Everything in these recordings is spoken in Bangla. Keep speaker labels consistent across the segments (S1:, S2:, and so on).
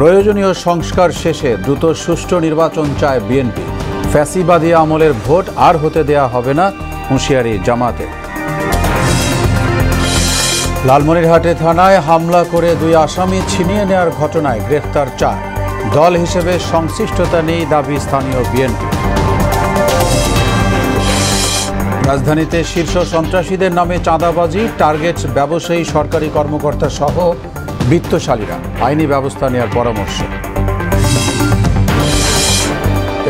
S1: প্রয়োজনীয় সংস্কার শেষে দ্রুত সুষ্ঠু নির্বাচন চায় বিএনপি। ফ্যাসিবাদী আমলের ভোট আর হতে দেয়া হবে না, হুঁশিয়ারি জামাতে। লালমনিরহাটে থানায় হামলা করে 2 আসামি ছিনিয়ে নেওয়ার ঘটনায় গ্রেফতার 4। দল হিসেবে সংশ্লিষ্টতা নেই দাবি স্থানীয় বিএনপি। রাজধানীতে শীর্ষ সন্ত্রাসীদের নামে চাঁদাবাজি, টার্গেট ব্যবসায়ী, সরকারি কর্মকর্তা সহ বিত্তশালীরা। আইনি ব্যবস্থা নেওয়ার পরামর্শ।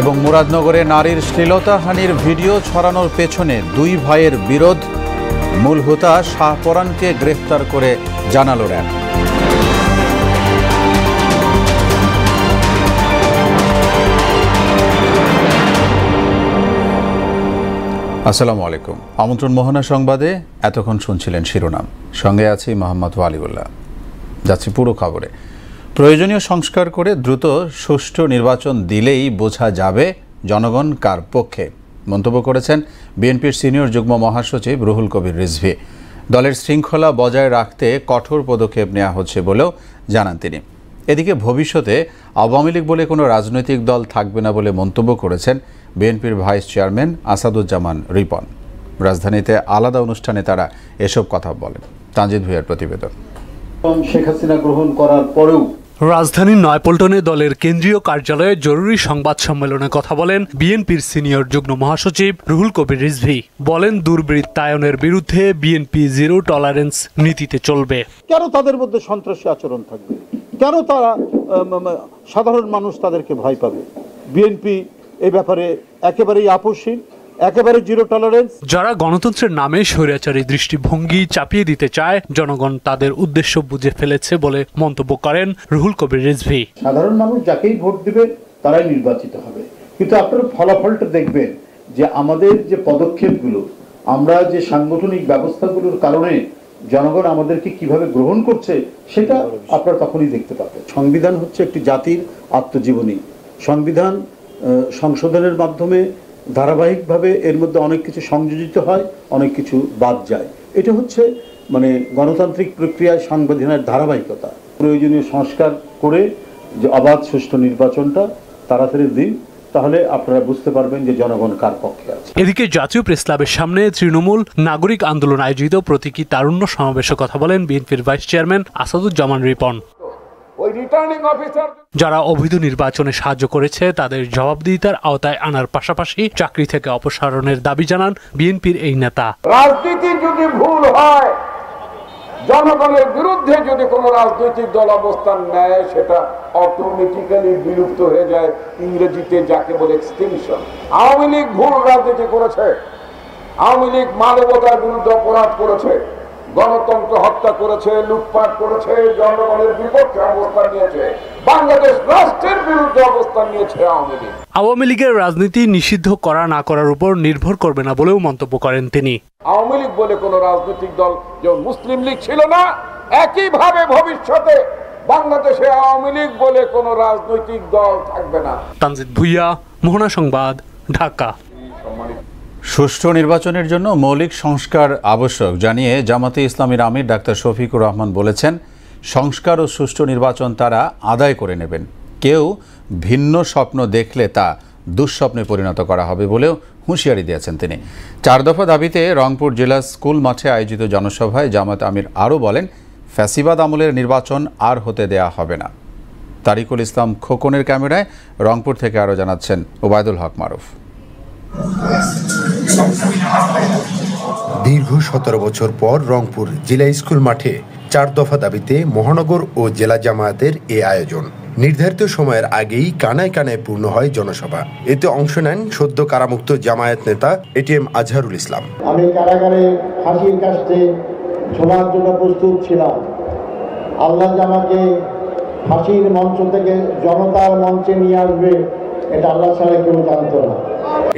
S1: এবং মুরাদনগরে নারীর শ্লীলতাহানির ভিডিও ছড়ানোর পেছনে 2 ভাইয়ের বিরোধ। মূল হোতা শাহপরানকে গ্রেফতার করে জানালো র্যাব। আসসালামু আলাইকুম। আমন্ত্রণ মোহনা সংবাদে। এতক্ষণ শুনছিলেন শিরোনাম, সঙ্গে আছি মোহাম্মদ ওয়ালিউল্লাহ। যাচ্ছি পুরো খবরে। প্রয়োজনীয় সংস্কার করে দ্রুত সুষ্ঠু নির্বাচন দিলেই বোঝা যাবে জনগণ কার পক্ষে, মন্তব্য করেছেন বিএনপির সিনিয়র যুগ্ম মহাসচিব রুহুল কবির রিজভী। দলের শৃঙ্খলা বজায় রাখতে কঠোর পদক্ষেপ নেওয়া হচ্ছে বলেও জানান তিনি। এদিকে ভবিষ্যতে আওয়ামী লীগ বলে কোনো রাজনৈতিক দল থাকবে না বলে মন্তব্য করেছেন বিএনপির ভাইস চেয়ারম্যান আসাদুজ্জামান রিপন। রাজধানীতে আলাদা অনুষ্ঠানে তারা এসব কথা বলেন। তানজিদ ভুঁইয়ার প্রতিবেদন।
S2: শেখ হাসিনা গ্রহণ করার পরেও
S3: রাজধানীর নয়াপল্টনে দলের কেন্দ্রীয় কার্যালয়ে জরুরি সংবাদ সম্মেলনে কথা বলেন বিএনপির সিনিয়র যুগ্ম মহাসচিব রুহুল কবির রিজভী। বলেন, দুর্বৃত্তায়নের বিরুদ্ধে বিএনপি জিরো টলারেন্স নীতিতে চলবে।
S2: কেন তাদের মধ্যে সন্ত্রাসী আচরণ থাকবে? কেন তারা সাধারণ মানুষ তাদেরকে ভয় পাবে? বিএনপি এই ব্যাপারে একেবারেই আপোষহীন, একেবারে জিরো টলারেন্স।
S3: যারা গণতন্ত্রের নামে স্বৈরাচারী দৃষ্টিভঙ্গি চাপিয়ে দিতে চায়, জনগণ তাদের উদ্দেশ্য বুঝে ফেলেছে বলে মন্তব্য করেন রুহুল কবির রিজভী।
S2: সাধারণ মানুষ যাকেই ভোট দেবে তারাই নির্বাচিত হবে, কিন্তু আপনারা ফলাফলটা দেখবেন যে আমাদের যে পদক্ষেপগুলো, আমরা যে সাংগঠনিক ব্যবস্থাগুলোর কারণে জনগণ আমাদেরকে কিভাবে গ্রহণ করছে সেটা আপনারা তখনই দেখতে পাবেন। সংবিধান হচ্ছে একটি জাতির আত্মজীবনী। সংবিধান সংশোধনের মাধ্যমে ধারাবাহিকভাবে এর মধ্যে অনেক কিছু সংযোজিত হয়, অনেক কিছু বাদ যায়। এটা হচ্ছে গণতান্ত্রিক প্রক্রিয়ায় সাংবিধানের ধারাবাহিকতা। প্রয়োজনীয় সংস্কার করে যে অবাধ সুষ্ঠু নির্বাচনটা তাড়াতাড়ি দিন, তাহলে আপনারা বুঝতে পারবেন যে জনগণ কার পক্ষে আছে।
S3: এদিকে জাতীয় প্রেস ক্লাবের সামনে তৃণমূল নাগরিক আন্দোলন আয়োজিত প্রতীকী তারুণ্য সমাবেশে কথা বলেন বিএনপির ভাইস চেয়ারম্যান আসাদুজ্জামান রিপন। যারা অবৈধ নির্বাচনে সাহায্য করেছে তাদের জবাবদিহিতার আওতায় আনার পাশাপাশি চাকরি থেকে অপসারণের দাবি জানান বিএনপির এই নেতা।
S4: রাজনীতি যদি ভুল হয়, জনগণের বিরুদ্ধে যদি কোনো রাজনৈতিক দল অবস্থান নেয়, সেটা অটোমেটিক্যালি বিলুপ্ত হয়ে যায়। ইংরেজিতে যাকে বলে এক্সটিংশন। আওয়ামী লীগ ভুল রাজনীতি করেছে, আওয়ামী লীগ মানবতার বিরুদ্ধে অপরাধ করেছে, গণতন্ত্র হত্যা করেছে, লুটপাট করেছে, জনগণের বিপক্ষে অবস্থান নিয়েছে, বাংলাদেশ রাষ্ট্রের বিরুদ্ধে অবস্থান নিয়েছে আওয়ামী লীগ।
S3: আওয়ামী লীগের রাজনীতি নিষিদ্ধ করা না করার উপর নির্ভর করবে না বলেও মন্তব্য করেন তিনি।
S4: আওয়ামী লীগ বলে কোন রাজনৈতিক দল যেমন মুসলিম লীগ ছিল না, একইভাবে ভবিষ্যতে বাংলাদেশে আওয়ামী লীগ বলে কোন রাজনৈতিক দল থাকবে না।
S3: তানজিদ ভুঁইয়া, মোহনা সংবাদ, ঢাকা।
S1: সুষ্ঠু নির্বাচনের জন্য মৌলিক সংস্কার আবশ্যক জানিয়ে জামাতে ইসলামীর আমির ডাক্তার শফিকুর রহমান বলেছেন, সংস্কার ও সুষ্ঠু নির্বাচন তারা আদায় করে নেবেন। কেউ ভিন্ন স্বপ্ন দেখলে তা দুঃস্বপ্নে পরিণত করা হবে বলেও হুঁশিয়ারি দিয়েছেন তিনি। 4 দফা দাবিতে রংপুর জেলা স্কুল মাঠে আয়োজিত জনসভায় জামাত আমির আরও বলেন, ফ্যাসিবাদ আমলের নির্বাচন আর হতে দেয়া হবে না। তারিকুল ইসলাম খোকনের ক্যামেরায় রংপুর থেকে আরও জানাচ্ছেন ওবায়দুল হক মারুফ।
S5: দীর্ঘ 17 বছর পর রংপুর জেলা স্কুল মাঠে 4 দফা দাবিতে মহানগর ও জেলা জামায়াতের এ আয়োজন। নির্ধারিত সময়ের আগেই কানায় কানায় পূর্ণ হয় জনসভা। এতে অংশ নেন সদ্য কারামুক্ত জামায়াত নেতা এটিএম আজহারুল ইসলাম।
S6: আমি কারাগারে ফাঁসির কাস্টে ঝোলার জন্য প্রস্তুত ছিলাম। আল্লাহ আমাকে ফাঁসির মঞ্চ থেকে জনতার মঞ্চে নিয়ে আসবে, এটা আল্লাহ ছাড়া কেউ জানত না।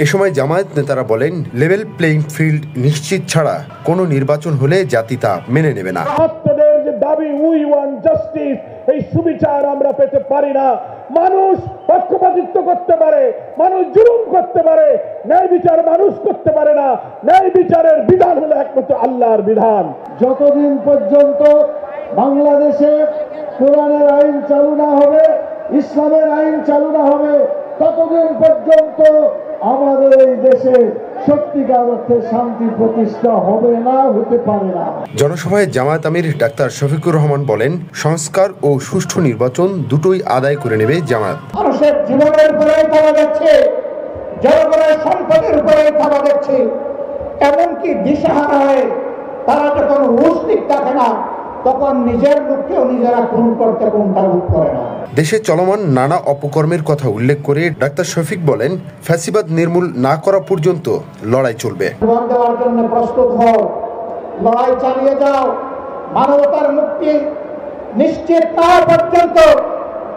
S5: এ সময় জামায়াত নেতারা বলেন, লেভেল প্লেইং ফিল্ড নিশ্চিত ছাড়া কোনো নির্বাচন হলে জাতি তা মেনে নেবে না।
S7: আপনাদের যে দাবি উই ওয়ান্ট জাস্টিস, এই সুবিচার আমরা পেতে পারি না। মানুষ পক্ষপাতিত্ব করতে পারে, মানুষ জুলুম করতে পারে, ন্যায় বিচার মানুষ করতে পারে না। ন্যায় বিচারের বিধান হলো একমাত্র আল্লাহর বিধান।
S6: যতদিন পর্যন্ত বাংলাদেশে কোরআনের আইন চালু না হবে, ইসলামের আইন চালু না হবে, ততদিন পর্যন্ত আমাদের এই দেশে সত্যিকার অর্থে শান্তি প্রতিষ্ঠা হবে না, হতে পারে না।
S5: জনসভায় জামায়াত আমির ডাক্তার শফিকুর রহমান বলেন, সংস্কার ও সুষ্ঠু নির্বাচন দুটোই আদায় করে নেবে জামায়াত।
S6: মানুষের জীবনের উপরেই তারা দেখছে, জনগণের সম্পদের উপরেই তারা দেখছে, এমনকি দিশাহারা হয়ে তারা যখন হুঁশ ঠিক থাকে না, তখন নিজের লোককেও নিজেরা খুন করতে কুণ্ঠাবোধ করে না।
S5: দেশে চলমান নানা অপকর্মের কথা উল্লেখ করে ডাক্তার শফিক বলেন, ফ্যাসিবাদ নির্মূল না করা পর্যন্ত লড়াই চলবে।
S6: জীবন দেওয়ার জন্য প্রস্তুত হও, লড়াই চালিয়ে যাও, মানবতার মুক্তি নিশ্চিত না পর্যন্ত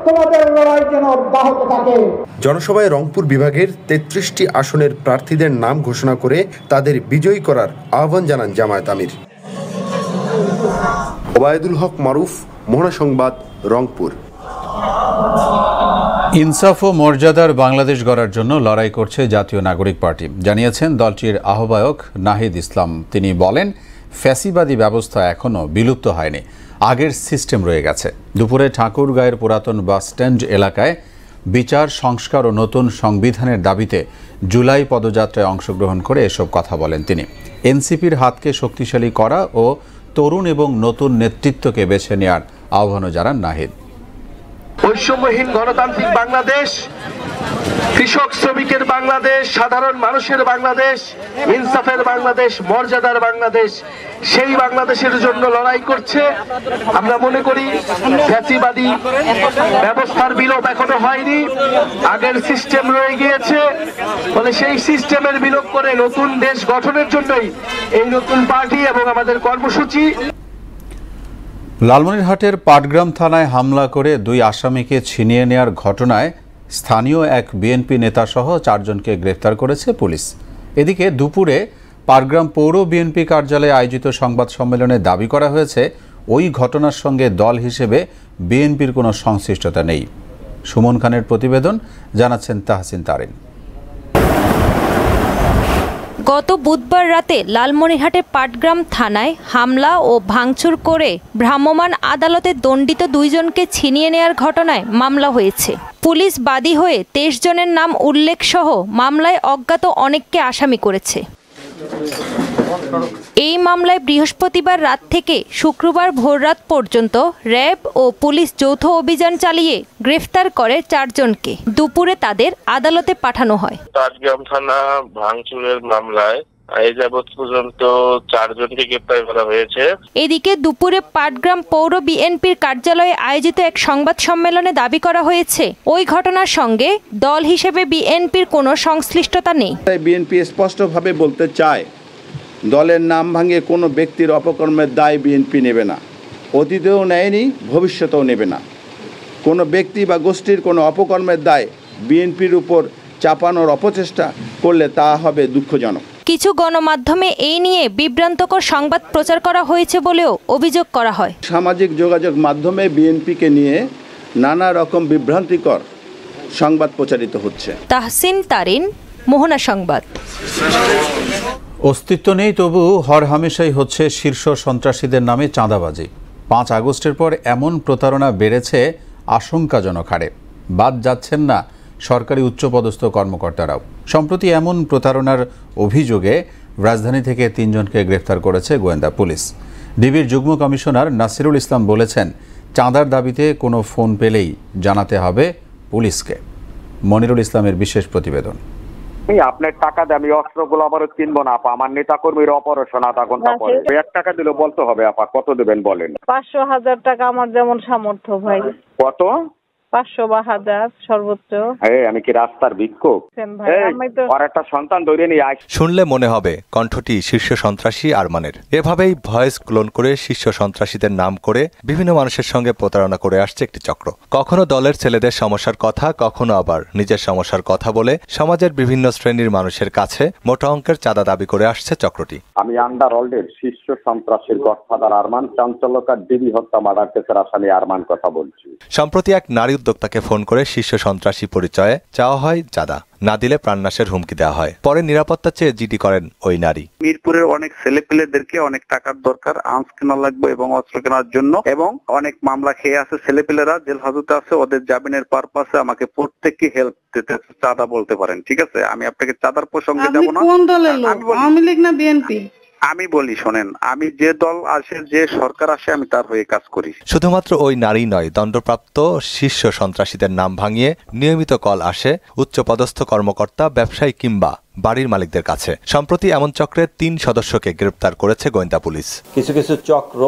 S6: তোমাদের লড়াই যেন অব্যাহত থাকে।
S5: জনসভায় রংপুর বিভাগের 33টি আসনের প্রার্থীদের নাম ঘোষণা করে তাদের বিজয়ী করার আহ্বান জানান জামায়াত আমির। ওবায়দুল হক মারুফ, মোহনা সংবাদ, রংপুর।
S1: ইনসাফ ও মর্যাদার বাংলাদেশ গড়ার জন্য লড়াই করছে জাতীয় নাগরিক পার্টি, জানিয়েছেন দলটির আহ্বায়ক নাহিদ ইসলাম। তিনি বলেন, ফ্যাসিবাদী ব্যবস্থা এখনও বিলুপ্ত হয়নি, আগের সিস্টেম রয়ে গেছে। দুপুরে ঠাকুরগাঁয়ের পুরাতন বাসস্ট্যান্ড এলাকায় বিচার সংস্কার ও নতুন সংবিধানের দাবিতে জুলাই পদযাত্রায় অংশগ্রহণ করে এসব কথা বলেন তিনি। এনসিপির হাতকে শক্তিশালী করা ও তরুণ এবং নতুন নেতৃত্বকে বেছে নেওয়ার আহ্বানও জানান নাহিদ।
S8: বৈষম্যহীন গণতান্ত্রিক বাংলাদেশ, কৃষক শ্রমিকের বাংলাদেশ, সাধারণ মানুষের বাংলাদেশ, ইনসাফের বাংলাদেশ, মর্যাদার বাংলাদেশ, সেই বাংলাদেশের জন্য লড়াই করছে। আমরা মনে করি ফ্যাসিবাদী ব্যবস্থার বিলোপ এখনো হয়নি, আগের সিস্টেম রয়ে গিয়েছে। ফলে সেই সিস্টেমের বিলোপ করে নতুন দেশ গঠনের জন্যই এই নতুন পার্টি এবং আমাদের কর্মসূচি।
S1: লালমনিরহাটের পাটগ্রাম থানায় হামলা করে 2 আসামিকে ছিনিয়ে নেয়ার ঘটনায় স্থানীয় এক বিএনপি নেতাসহ 4 জনকে গ্রেফতার করেছে পুলিশ। এদিকে দুপুরে পাটগ্রাম পৌর বিএনপি কার্যালয়ে আয়োজিত সংবাদ সম্মেলনে দাবি করা হয়েছে, ওই ঘটনার সঙ্গে দল হিসেবে বিএনপির কোনো সংশ্লিষ্টতা নেই। সুমন খানের প্রতিবেদন, জানাচ্ছেন তাহসিন তারিন।
S9: গত বুধবার রাতে লালমনিরহাটের পাটগ্রাম থানায় হামলা ও ভাঙচুর করে ভ্রাম্যমাণ আদালতে দণ্ডিত 2 জনকে ছিনিয়ে নেয়ার ঘটনায় মামলা হয়েছে। পুলিশ বাদী হয়ে 23 জনের নাম উল্লেখ সহ মামলায় অজ্ঞাত অনেককে আসামি করেছে। এই মামলায় বৃহস্পতিবার রাত থেকে শুক্রবার ভোররাত পর্যন্ত র্যাব ও পুলিশ যৌথ অভিযান চালিয়ে গ্রেফতার করে 4 জনকে। দুপুরে তাদের আদালতে পাঠানো হয়।
S10: পাটগ্রাম থানা ভাঙচুরের মামলায় এই যাবৎ পর্যন্ত 4 জনকে গ্রেফতার করা হয়েছে।
S9: এদিকে দুপুরে পাটগ্রাম পৌর বিএনপির কার্যালয়ে আয়োজিত এক সংবাদ সম্মেলনে দাবি করা হয়েছে, ওই ঘটনার সঙ্গে দল হিসেবে বিএনপির কোনো সংশ্লিষ্টতা নেই।
S11: বিএনপি স্পষ্টভাবে বলতে চায়, দলের নাম ভাঙিয়ে কোনো ব্যক্তির অপকর্মের দায় বিএনপি নেবে না, অতীতেও নেয়নি, ভবিষ্যতেও নেবে না। কোনো ব্যক্তি বা গোষ্ঠীর কোনো অপকর্মের দায় বিএনপির উপর চাপানোর অপচেষ্টা করলে তা হবে দুঃখজনক।
S9: কিছু গণমাধ্যমে এই নিয়ে বিভ্রান্তকর সংবাদ প্রচার করা হয়েছে বলেও অভিযোগ করা হয়।
S11: সামাজিক যোগাযোগ মাধ্যমে বিএনপিকে নিয়ে নানা রকম বিভ্রান্তিকর সংবাদ প্রচারিত হচ্ছে।
S9: তাহসিন তারিন, মোহনা সংবাদ।
S1: অস্তিত্ব নেই, তবু হরহামেশাই হচ্ছে শীর্ষ সন্ত্রাসীদের নামে চাঁদাবাজি। 5 আগস্টের পর এমন প্রতারণা বেড়েছে আশঙ্কাজনক হারে। বাদ যাচ্ছেন না সরকারি উচ্চপদস্থ কর্মকর্তারাও। সম্প্রতি এমন প্রতারণার অভিযোগে রাজধানী থেকে 3 জনকে গ্রেফতার করেছে গোয়েন্দা পুলিশ। ডিবির যুগ্ম কমিশনার নাসিরুল ইসলাম বলেছেন, চাঁদার দাবিতে কোনো ফোন পেলেই জানাতে হবে পুলিশকে। মনিরুল ইসলামের বিশেষ প্রতিবেদন।
S12: আপনার টাকা দিয়ে আমি অস্ত্রগুলো আবারও কিনবো না আপা, আমার নেতা কর্মীর অপারেশন আধা ঘন্টা পরে 1 টাকা দিলে বলতে হবে আপা, কত দেবেন বলেন?
S13: 500-1000 টাকা আমার যেমন সামর্থ্য ভাই।
S12: কত?
S13: 500 বা 1000 সর্বোচ্চ।
S12: আমি কি রাস্তার ভিক্ষুক? আর একটা সন্তান ধরে নিয়ে আস।
S14: শুনলে মনে হবে কণ্ঠটি শীর্ষ সন্ত্রাসী আরমানের। এভাবেই ভয়েস ক্লোন করে শীর্ষ সন্ত্রাসীদের নাম করে বিভিন্ন মানুষের সঙ্গে প্রতারণা করে আসছে একটি চক্র। কখনো দলের ছেলেদের সমস্যার কথা, কখনো আবার নিজের সমস্যার কথা বলে সমাজের বিভিন্ন শ্রেণীর মানুষের কাছে মোটা অঙ্কের চাঁদা দাবি করে আসছে চক্রটি।
S12: আমি আন্ডারওয়ার্ল্ডের শীর্ষ সন্ত্রাসীর গডফাদার আরমান, চাঞ্চল্যকার ডিবি হত্যা মার্ডার কেসের আসামি আরমান কথা বলছি।
S14: সম্প্রতি এক নারী উদ্যোক্তাকে ফোন করে শীর্ষ সন্ত্রাসী পরিচয়ে চাওয়া হয় চাঁদা, না দিলে প্রাণনাশের হুমকি দেওয়া হয়। পরে নিরাপত্তা চেয়ে জিডি করেন ওই নারী।
S12: মিরপুরের অনেক ছেলেপেলেদেরকে অনেক টাকার দরকার, আর্মস কেনা লাগবে এবং অস্ত্র কেনার জন্য, এবং অনেক মামলা খেয়ে আছে ছেলেপেলেরা, জেল হাজতে আছে, ওদের জামিনের পারপাসে আমাকে প্রত্যেককে হেল্প দিতে, চাঁদা বলতে পারেন। ঠিক আছে, আমি আপনাকে চাঁদার প্রসঙ্গে যাব না।
S15: কোন দলের লোক, আওয়ামী লীগ না বিএনপি?
S12: আমি বলি শোনেন, আমি যে দল আসে, যে সরকার আসে, আমি তার হয়ে কাজ করি।
S14: শুধুমাত্র ওই নারী নয়, দণ্ডপ্রাপ্ত শীর্ষ সন্ত্রাসীদের নাম ভাঙিয়ে নিয়মিত কল আসে উচ্চপদস্থ কর্মকর্তা, ব্যবসায়ী কিংবা বাড়ির মালিকদের কাছে। সম্প্রতি এমন চক্রের 3 সদস্যকে গ্রেপ্তার করেছে গোয়েন্দা পুলিশ।
S16: কিছু কিছু চক্র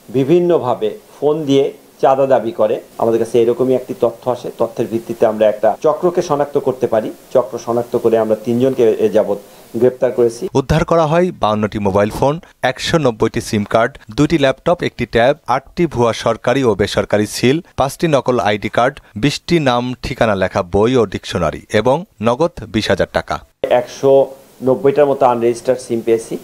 S16: বিভিন্নভাবে ফোন দিয়ে চাঁদা দাবি করে। আমাদের কাছে এরকমই একটি তথ্য আসে, তথ্যের ভিত্তিতে আমরা একটা চক্রকে শনাক্ত করতে পারি। চক্র শনাক্ত করে আমরা 3 জনকে যাবত গ্রেপ্তার করেছি।
S14: উদ্ধার করা হয় 52টি মোবাইল ফোন, 190টি সিম কার্ড, 2টি ল্যাপটপ, 1টি ট্যাব, 8টি ভুয়া সরকারি ও বেসরকারি সিল, 5টি নকল আইডি কার্ড, 20টি নাম ঠিকানা লেখা বই ও ডিকশনারি এবং নগদ 20,000 টাকা।
S16: 190টার মতো আনরেজিস্টার্ড সিম পেয়েছি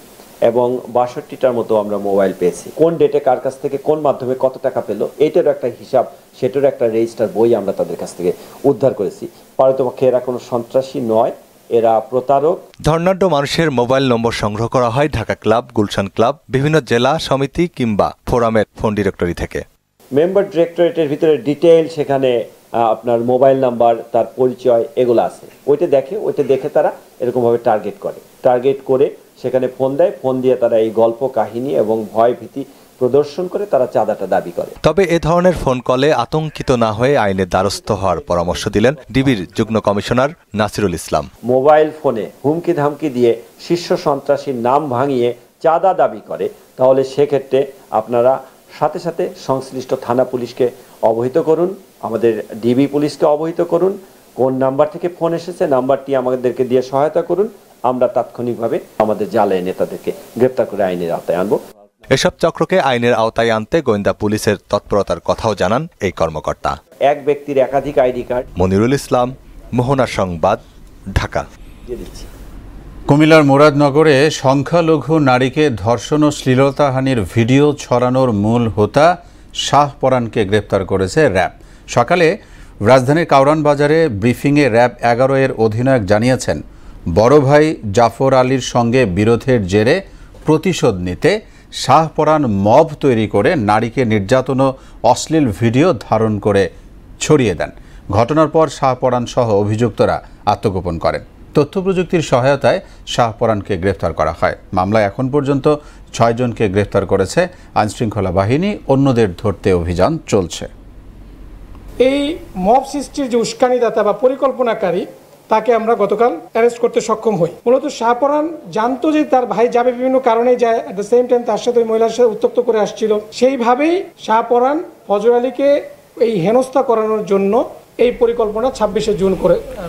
S16: এবং 62টার মতো আমরা মোবাইল পেয়েছি। কোন ডেটে কার কাছ থেকে কোন মাধ্যমে কত টাকা পেল এটারও একটা হিসাব, সেটারও একটা রেজিস্টার বই আমরা তাদের কাছ থেকে উদ্ধার করেছি। পারতপক্ষে এরা কোনো সন্ত্রাসী নয়, এরা প্রতারক।
S14: ধর্নাঢ্য মানুষের মোবাইল নম্বর সংগ্রহ করা হয় ঢাকা ক্লাব, গুলশান ক্লাব, বিভিন্ন জেলা সমিতি কিংবা ফোরামের ফোন ডিরেক্টরি থেকে।
S16: মেম্বার ডিরেক্টরেটের ভিতরে ডিটেইল সেখানে আপনার মোবাইল নাম্বার, তার পরিচয় এগুলো আছে। ওইটা দেখে তারা এরকমভাবে টার্গেট করে সেখানে ফোন দেয়। ফোন দিয়ে তারা এই গল্প কাহিনী এবং ভয় ভীতি প্রদর্শন করে তারা চাঁদাটা দাবি করে।
S14: তবে এ ধরনের ফোন কলে আতঙ্কিত না হয়ে আইনের দ্বারস্থ হওয়ার পরামর্শ দিলেন ডিবির যুগ্ম কমিশনার নাসিরুল ইসলাম।
S16: মোবাইল ফোনে হুমকি ধামকি দিয়ে শীর্ষ সন্ত্রাসীর নাম ভাঙিয়ে চাঁদা দাবি করে, তাহলে সেক্ষেত্রে আপনারা সাথে সাথে সংশ্লিষ্ট থানা পুলিশকে অবহিত করুন, আমাদের ডিবি পুলিশকে অবহিত করুন, কোন নাম্বার থেকে ফোন এসেছে নাম্বারটি আমাদেরকে দিয়ে সহায়তা করুন। আমরা তাৎক্ষণিকভাবে আমাদের জালে এনে তাদেরকে গ্রেপ্তার করে আইনের আওতায় আনবো।
S14: এসব চক্রকে আইনের আওতায় আনতে গোয়েন্দা পুলিশের তৎপরতার কথাও জানান এই কর্মকর্তা।
S16: এক ব্যক্তির একাধিক আইডি কার্ড।
S14: মনিরুল ইসলাম, মোহনা সংবাদ, ঢাকা।
S1: কুমিল্লার মুরাদনগরে সংখ্যালঘু নারীকে ধর্ষণ ও শ্লীলতাহানির ভিডিও ছড়ানোর মূল হোতা শাহপরানকে গ্রেপ্তার করেছে র্যাব। সকালে রাজধানীর কাউরান বাজারে ব্রিফিংয়ে র্যাব 11 এর অধিনায়ক জানিয়েছেন, বড় ভাই জাফর আলীর সঙ্গে বিরোধের জেরে প্রতিশোধ নিতে শাহপরান মব তৈরি করে নারীকে নির্যাতন ও অশ্লীল ভিডিও ধারণ করে ছড়িয়ে দেন। ঘটনার পর শাহপরান সহ অভিযুক্তরা আত্মগোপন করেন। তথ্য প্রযুক্তির সহায়তায় শাহপরানকে গ্রেফতার করা হয়। মামলায় এখন পর্যন্ত 6 জনকে গ্রেফতার করেছে আইনশৃঙ্খলা বাহিনী, অন্যদের ধরতে অভিযান চলছে।
S17: এই মব সৃষ্টির যে উস্কানিদাতা বা পরিকল্পনাকারী তাকে আমরা গতকাল অ্যারেস্ট করতে সক্ষম হই। মূলত শাহপরান জানতো যে তার ভাই যাবে, বিভিন্ন কারণে যায়, অ্যাট দ্য সেম টাইম তার সাথে ওই মহিলার সাথে উত্তপ্ত করে আসছিল। সেইভাবেই শাহপরান ফজর আলীকে এই হেনস্থা করানোর জন্য এই পরিকল্পনা 26শে জুন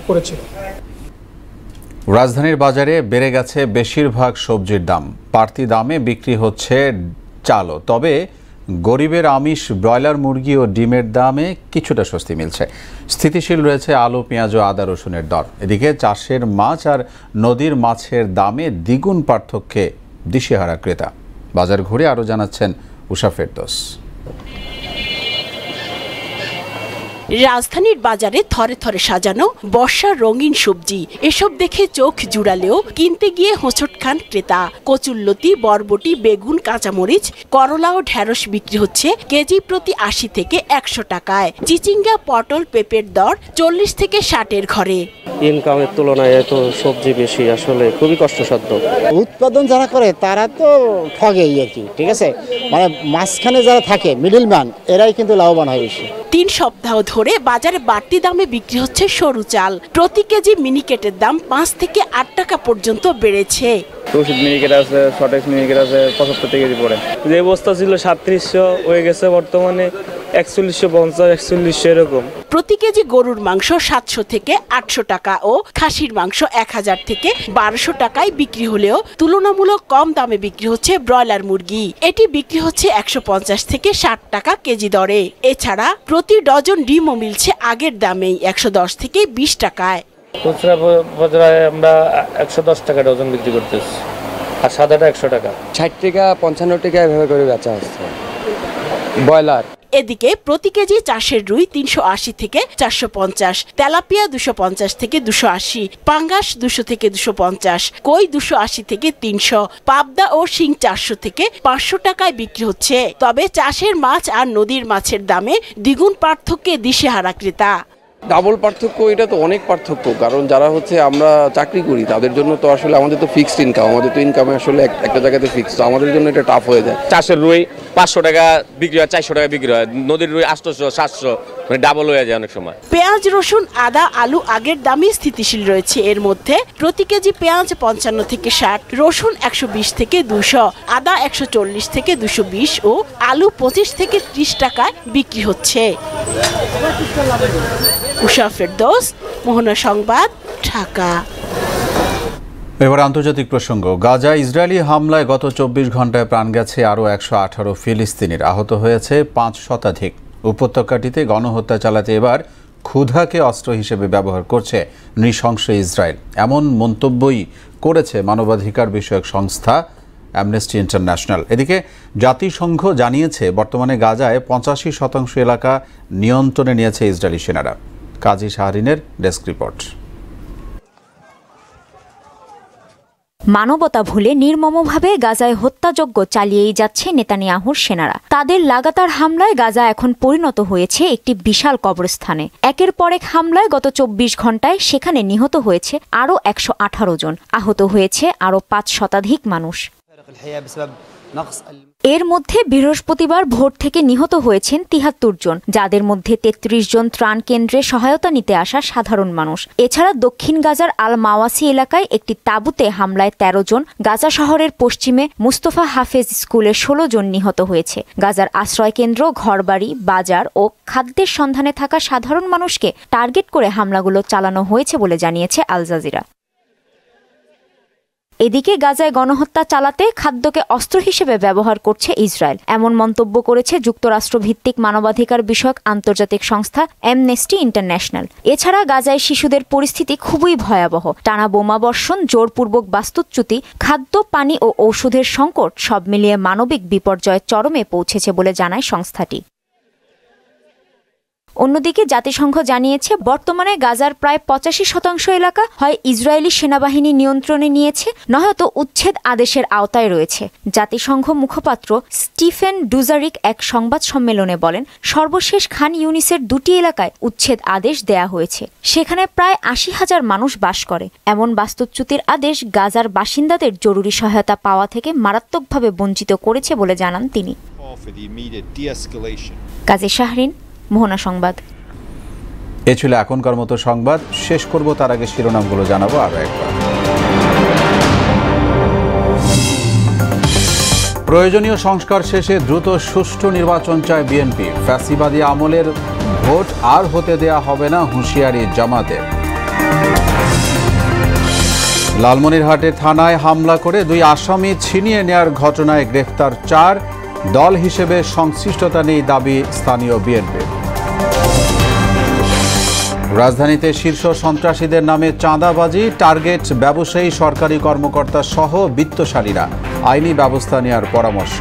S17: করেছিল।
S1: রাজধানীর বাজারে বেড়ে গেছে বেশিরভাগ সবজির দাম, বাড়তি দামে বিক্রি হচ্ছে চালও। তবে গরিবের আমিষ ব্রয়লার মুরগি ও ডিমের দামে কিছুটা স্বস্তি মিলছে। স্থিতিশীল রয়েছে আলু, পেঁয়াজ ও আদা রসুনের দর। এদিকে চাষের মাছ আর নদীর মাছের দামে দ্বিগুণ পার্থক্যে দিশেহারা ক্রেতা। বাজার ঘুরে আরও জানাচ্ছেন উষা ফেরদৌস।
S18: রাজধানীর বাজারে থরে থরে সাজানো বর্ষার রঙিন সবজি, এসব দেখে চোখ জুড়ালেও কিনতে গিয়ে হোঁচট খান ক্রেতা। কচুল্লতি, বরবটি, বেগুন, কাঁচামরিচ, করলা ও ঢেঁড়স বিক্রি হচ্ছে কেজি প্রতি 80 থেকে 100 টাকায়। চিচিঙ্গা, পটল, পেঁপের দর 40 থেকে 60-এর ঘরে।
S19: ইনকামের তুলনায় এত সবজি বেশি, আসলে খুবই কষ্টসাধ্য।
S20: উৎপাদন যারা করে তারা তো ঠগেই আর কি, ঠিক আছে, মানে মাঝখানে যারা থাকে মিডলম্যান, এরাই কিন্তু লাভবান হয় বেশি।
S18: 3 সপ্তাহ ধরে বাজারে বাড়তি দামে বিক্রি হচ্ছে সরু চাল। প্রতি কেজি মিনিকেটের দাম 5 থেকে 8 টাকা পর্যন্ত বেড়েছে।
S19: মিনিকেট আছে, শর্টেক্স মিনিকেট আছে 75 কেজি পড়ে। যে বস্তা ছিল 3700 হয়ে গেছে বর্তমানে 4150, 4100 এরকম।
S18: প্রতি কেজি গরুর মাংস 700 থেকে 800 টাকা ও খাসির মাংস 1000 থেকে 1200 টাকায় বিক্রি হলেও তুলনামূলক কম দামে বিক্রি হচ্ছে ব্রয়লার মুরগি। এটি বিক্রি হচ্ছে 150 থেকে 60 টাকা কেজি দরে। এছাড়া প্রতি ডজন ডিমও মিলছে আগের দামেই 110 থেকে 20 টাকায়।
S19: খুচরা বাজারে আমরা 110 টাকা ডজন বিক্রি করতেছি, আর সাদাটা 100 টাকা।
S21: 60 টাকা 55 টাকা এভাবে করে বেচা হচ্ছে। ব্রয়লার।
S18: এদিকে প্রতি কেজি চাষের রুই 380 থেকে 450, তেলাপিয়া 250 থেকে 280, পাঙ্গাস 200 থেকে 250, কই 280 থেকে 300, পাবদা ও শিং 400 থেকে 500 টাকায় বিক্রি হচ্ছে। তবে চাষের মাছ আর নদীর মাছের দামে দ্বিগুণ পার্থক্যে দিশেহারা ক্রেতা।
S21: ডাবল পার্থক্য, এটা তো অনেক পার্থক্য, কারণ যারা আমরা চাকরি করি তাদের জন্য তো আসলে আমাদের তো ফিক্সড ইনকাম, আমাদের তো ইনকামে আসলে একটা জায়গাতে ফিক্সড, আমাদের জন্য এটা টাফ হয়ে যায়।
S22: চাষের রুই 500 টাকা বিক্রি হয়, 400 টাকা বিক্রি হয়, নদীর রুই 800 700, মানে ডাবল হয়ে যায় অনেক সময়।
S18: পেঁয়াজ, রসুন, আদা, আলু আগের দামই স্থিতিশীল রয়েছে। এর মধ্যে প্রতি কেজি পেঁয়াজ 55 থেকে 60, রসুন 120 থেকে 200, আদা 140 থেকে 220 ও আলু 25 থেকে 30 টাকায় বিক্রি হচ্ছে। উষা ফেরদৌস, মোহনা সংবাদ, ঢাকা।
S1: এবার আন্তর্জাতিক প্রসঙ্গ। গাজা ইসরায়েলি হামলায় গত 24 ঘন্টায় প্রাণ গেছে আরও 118 ফিলিস্তিনির, আহত হয়েছে 5 শতাধিক। উপত্যকাটিতে গণহত্যা চালাতে এবার ক্ষুধাকে অস্ত্র হিসেবে ব্যবহার করছে নৃশংস ইসরায়েল, এমন মন্তব্যই করেছে মানবাধিকার বিষয়ক সংস্থা অ্যামনেস্টি ইন্টারন্যাশনাল। এদিকে জাতিসংঘ জানিয়েছে বর্তমানে গাজায় 85% এলাকা নিয়ন্ত্রণে নিয়েছে ইসরায়েলি সেনারা। কাজী শাহরিনের ডেস্ক রিপোর্ট।
S9: মানবতা ভুলে নির্মমভাবে গাজায় হত্যাযজ্ঞ চালিয়েই যাচ্ছে নেতানিয়াহুর সেনারা। তাদের লাগাতার হামলায় গাজা এখন পরিণত হয়েছে একটি বিশাল কবরস্থানে। একের পর এক হামলায় গত 24 ঘন্টায় সেখানে নিহত হয়েছে আরও 118 জন, আহত হয়েছে আরও 5 শতাধিক মানুষ। এর মধ্যে বৃহস্পতিবার ভোর থেকে নিহত হয়েছেন 73 জন, যাদের মধ্যে 33 জন ত্রাণ কেন্দ্রে সহায়তা নিতে আসা সাধারণ মানুষ। এছাড়া দক্ষিণ গাজার আল মাওয়াসি এলাকায় একটি তাঁবুতে হামলায় 13 জন, গাজা শহরের পশ্চিমে মুস্তফা হাফেজ স্কুলে 16 জন নিহত হয়েছে। গাজার আশ্রয়কেন্দ্র, ঘরবাড়ি, বাজার ও খাদ্যের সন্ধানে থাকা সাধারণ মানুষকে টার্গেট করে হামলাগুলো চালানো হয়েছে বলে জানিয়েছে আল জাজিরা। এদিকে গাজায় গণহত্যা চালাতে খাদ্যকে অস্ত্র হিসেবে ব্যবহার করছে ইসরায়েল, এমন মন্তব্য করেছে যুক্তরাষ্ট্রভিত্তিক মানবাধিকার বিষয়ক আন্তর্জাতিক সংস্থা অ্যামনেস্টি ইন্টারন্যাশনাল। এছাড়া গাজায় শিশুদের পরিস্থিতি খুবই ভয়াবহ। টানা বোমাবর্ষণ, জোরপূর্বক বাস্তুচ্যুতি, খাদ্য, পানি ও ঔষধের সংকট সব মিলিয়ে মানবিক বিপর্যয় চরমে পৌঁছেছে বলে জানায় সংস্থাটি। অন্যদিকে জাতিসংঘ জানিয়েছে বর্তমানে গাজার প্রায় 85% এলাকা হয় ইসরায়েলি সেনাবাহিনী নিয়ন্ত্রণে নিয়েছে, নয়তো উচ্ছেদ আদেশের আওতায় রয়েছে। জাতিসংঘ মুখপাত্র স্টিফেন ডুজারিক এক সংবাদ সম্মেলনে বলেন, সর্বশেষ খান ইউনিসের 2টি এলাকায় উচ্ছেদ আদেশ দেয়া হয়েছে, সেখানে প্রায় 80,000 মানুষ বাস করে। এমন বাস্তুচ্যুতির আদেশ গাজার বাসিন্দাদের জরুরি সহায়তা পাওয়া থেকে মারাত্মকভাবে বঞ্চিত করেছে বলে জানান তিনি। কাজী শাহরিন, মোহনা সংবাদ।
S1: এ ছিল এখনকার মতো সংবাদ। শেষ করব তার আগে শিরোনামগুলো জানাবো আরো একবার। প্রয়োজনীয় সংস্কার শেষে দ্রুত সুষ্ঠু নির্বাচন চায় বিএনপি। ফ্যাসিবাদী আমলের ভোট আর হতে দেয়া হবে না, হুঁশিয়ারি জামাতের। লালমনিরহাটে থানায় হামলা করে 2 আসামি ছিনিয়ে নেয়ার ঘটনায় গ্রেফতার 4, দল হিসেবে সংশ্লিষ্টতা নেই দাবি স্থানীয় বিএনপি। রাজধানীতে শীর্ষ সন্ত্রাসীদের নামে চাঁদাবাজি, টার্গেট ব্যবসায়ী, সরকারি কর্মকর্তা সহ বিত্তশালীরা, আইনি ব্যবস্থা নেওয়ার পরামর্শ।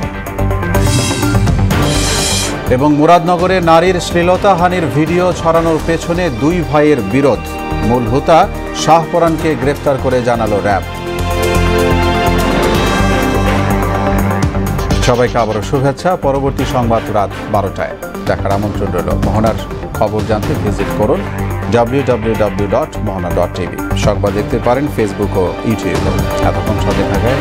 S1: এবং মুরাদনগরে নারীর শ্লীলতাহানির ভিডিও ছড়ানোর পেছনে 2 ভাইয়ের বিরোধ, মূল হোতা শাহপরানকে গ্রেফতার করে জানালো র্যাব। সবাইকে আবারও শুভেচ্ছা। পরবর্তী সংবাদ রাত 12টায় দেখার আমন্ত্রণ রইল। মোহনার খবর জানতে ভিজিট করুন www.mohana.tv। সংবাদ দেখতে পারেন ফেসবুক ও ইউটিউবে। এতক্ষণ সাথে থাকায়